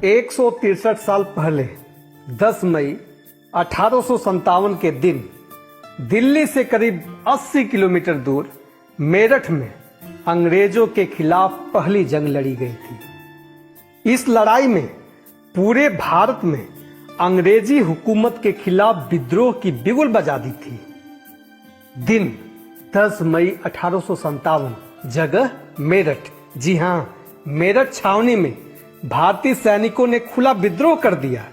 163 साल पहले 10 मई 1857 के दिन दिल्ली से करीब 80 किलोमीटर दूर मेरठ में अंग्रेजों के खिलाफ पहली जंग लड़ी गई थी। इस लड़ाई में पूरे भारत में अंग्रेजी हुकूमत के खिलाफ विद्रोह की बिगुल बजा दी थी। दिन 10 मई 1857, जगह मेरठ। जी हां, मेरठ छावनी में भारतीय सैनिकों ने खुला विद्रोह कर दिया।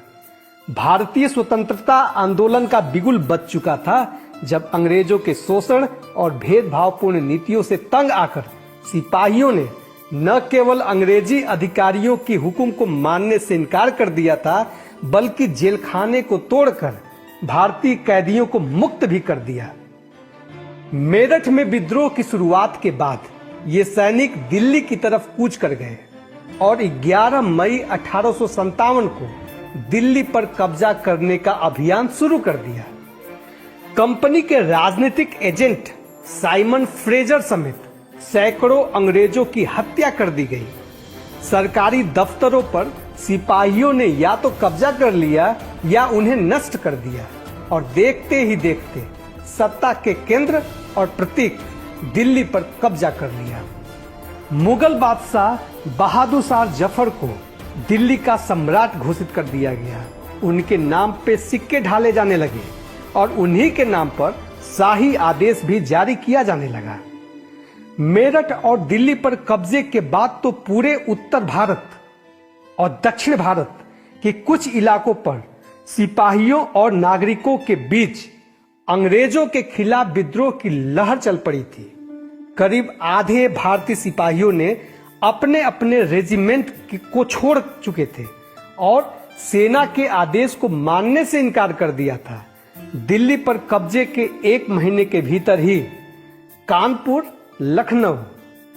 भारतीय स्वतंत्रता आंदोलन का बिगुल बज चुका था जब अंग्रेजों के शोषण और भेदभावपूर्ण नीतियों से तंग आकर सिपाहियों ने न केवल अंग्रेजी अधिकारियों की हुक्म को मानने से इनकार कर दिया था, बल्कि जेलखाने को तोड़कर भारतीय कैदियों को मुक्त भी कर दिया। मेरठ में विद्रोह की शुरुआत के बाद ये सैनिक दिल्ली की तरफ कूच कर गए और 11 मई 1857 को दिल्ली पर कब्जा करने का अभियान शुरू कर दिया। कंपनी के राजनीतिक एजेंट साइमन फ्रेजर समेत सैकड़ों अंग्रेजों की हत्या कर दी गई। सरकारी दफ्तरों पर सिपाहियों ने या तो कब्जा कर लिया या उन्हें नष्ट कर दिया और देखते ही देखते सत्ता के केंद्र और प्रतीक दिल्ली पर कब्जा कर लिया। मुगल बादशाह बहादुर शाह जफर को दिल्ली का सम्राट घोषित कर दिया गया। उनके नाम पे सिक्के ढाले जाने लगे और उन्हीं के नाम पर शाही आदेश भी जारी किया जाने लगा। मेरठ और दिल्ली पर कब्जे के बाद तो पूरे उत्तर भारत और दक्षिण भारत के कुछ इलाकों पर सिपाहियों और नागरिकों के बीच अंग्रेजों के खिलाफ विद्रोह की लहर चल पड़ी थी। करीब आधे भारतीय सिपाहियों ने अपने अपने रेजिमेंट को छोड़ चुके थे और सेना के आदेश को मानने से इनकार कर दिया था। दिल्ली पर कब्जे के 1 महीने के भीतर ही कानपुर, लखनऊ,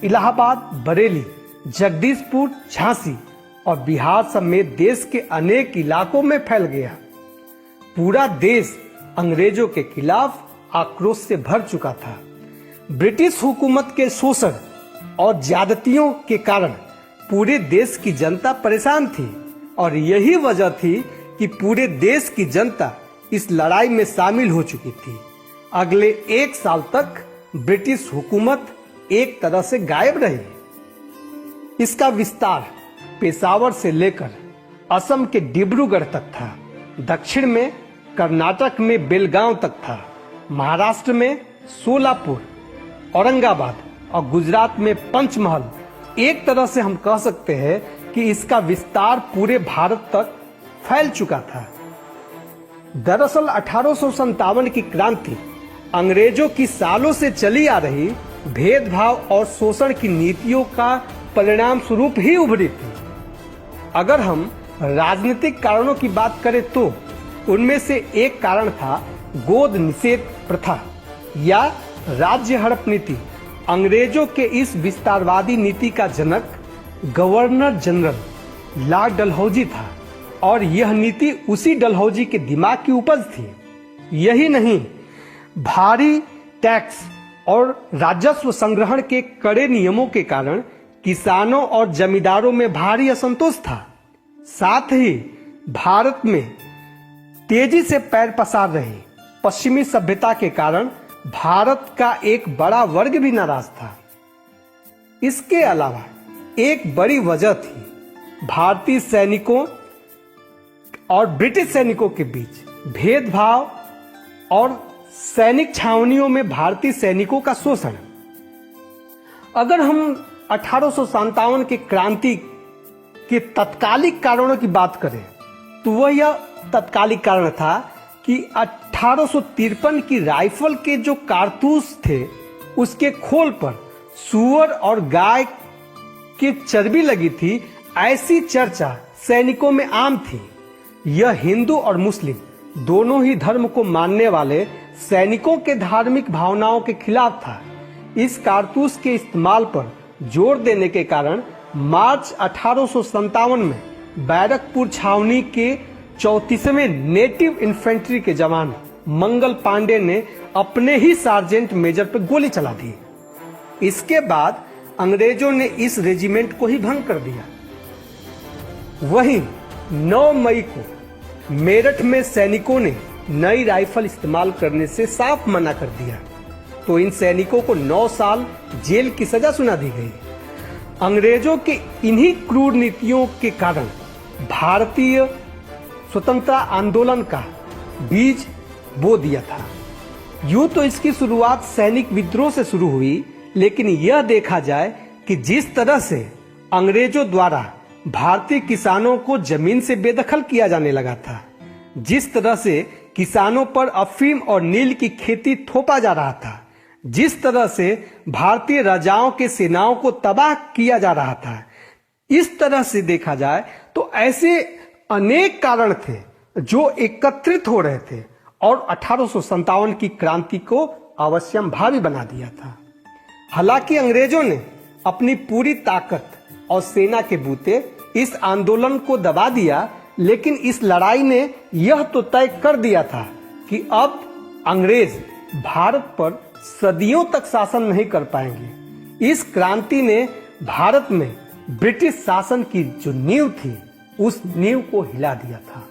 इलाहाबाद, बरेली, जगदीशपुर, झांसी और बिहार समेत देश के अनेक इलाकों में फैल गया। पूरा देश अंग्रेजों के खिलाफ आक्रोश से भर चुका था। ब्रिटिश हुकूमत के शोषण और ज्यादतियों के कारण पूरे देश की जनता परेशान थी और यही वजह थी कि पूरे देश की जनता इस लड़ाई में शामिल हो चुकी थी। अगले 1 साल तक ब्रिटिश हुकूमत एक तरह से गायब रही। इसका विस्तार पेशावर से लेकर असम के डिब्रूगढ़ तक था, दक्षिण में कर्नाटक में बेलगांव तक था, महाराष्ट्र में सोलापुर, औरंगाबाद और गुजरात में पंचमहल। एक तरह से हम कह सकते हैं कि इसका विस्तार पूरे भारत तक फैल चुका था। दरअसल 1857 की क्रांति अंग्रेजों की सालों से चली आ रही भेदभाव और शोषण की नीतियों का परिणाम स्वरूप ही उभरी थी। अगर हम राजनीतिक कारणों की बात करें तो उनमें से एक कारण था गोद निषेध प्रथा या राज्य हड़प नीति। अंग्रेजों के इस विस्तारवादी नीति का जनक गवर्नर जनरल लॉर्ड डलहौजी था और यह नीति उसी डलहौजी के दिमाग की उपज थी। यही नहीं, भारी टैक्स और राजस्व संग्रहण के कड़े नियमों के कारण किसानों और जमींदारों में भारी असंतोष था। साथ ही भारत में तेजी से पैर पसार रही पश्चिमी सभ्यता के कारण भारत का एक बड़ा वर्ग भी नाराज था। इसके अलावा एक बड़ी वजह थी भारतीय सैनिकों और ब्रिटिश सैनिकों के बीच भेदभाव और सैनिक छावनियों में भारतीय सैनिकों का शोषण। अगर हम 1857 की क्रांति के तत्कालिक कारणों की बात करें तो वह यह तत्कालिक कारण था कि 1853 की राइफल के जो कारतूस थे उसके खोल पर सूअर और गाय की चर्बी लगी थी। ऐसी चर्चा सैनिकों में आम थी। यह हिंदू और मुस्लिम दोनों ही धर्म को मानने वाले सैनिकों के धार्मिक भावनाओं के खिलाफ था। इस कारतूस के इस्तेमाल पर जोर देने के कारण मार्च 1857 में बैरकपुर छावनी के 34वें नेटिव इन्फेंट्री के जवान मंगल पांडे ने अपने ही सार्जेंट मेजर पर गोली चला दी। इसके बाद अंग्रेजों ने इस रेजिमेंट को ही भंग कर दिया। वहीं 9 मई को मेरठ में सैनिकों ने नई राइफल इस्तेमाल करने से साफ मना कर दिया, तो इन सैनिकों को 9 साल जेल की सजा सुना दी गई। अंग्रेजों के इन्हीं क्रूर नीतियों के कारण भारतीय स्वतंत्रता आंदोलन का बीज बो दिया था। यूं तो इसकी शुरुआत सैनिक विद्रोह से शुरू हुई, लेकिन यह देखा जाए कि जिस तरह से अंग्रेजों द्वारा भारतीय किसानों को जमीन से बेदखल किया जाने लगा था, जिस तरह से किसानों पर अफीम और नील की खेती थोपा जा रहा था, जिस तरह से भारतीय राजाओं के सेनाओं को तबाह किया जा रहा था, इस तरह से देखा जाए तो ऐसे अनेक कारण थे जो एकत्रित हो रहे थे और 1857 की क्रांति को अवश्यम भावी बना दिया था। हालांकि अंग्रेजों ने अपनी पूरी ताकत और सेना के बूते इस आंदोलन को दबा दिया, लेकिन इस लड़ाई ने यह तो तय कर दिया था कि अब अंग्रेज भारत पर सदियों तक शासन नहीं कर पाएंगे। इस क्रांति ने भारत में ब्रिटिश शासन की जो नींव थी, उस नींव को हिला दिया था।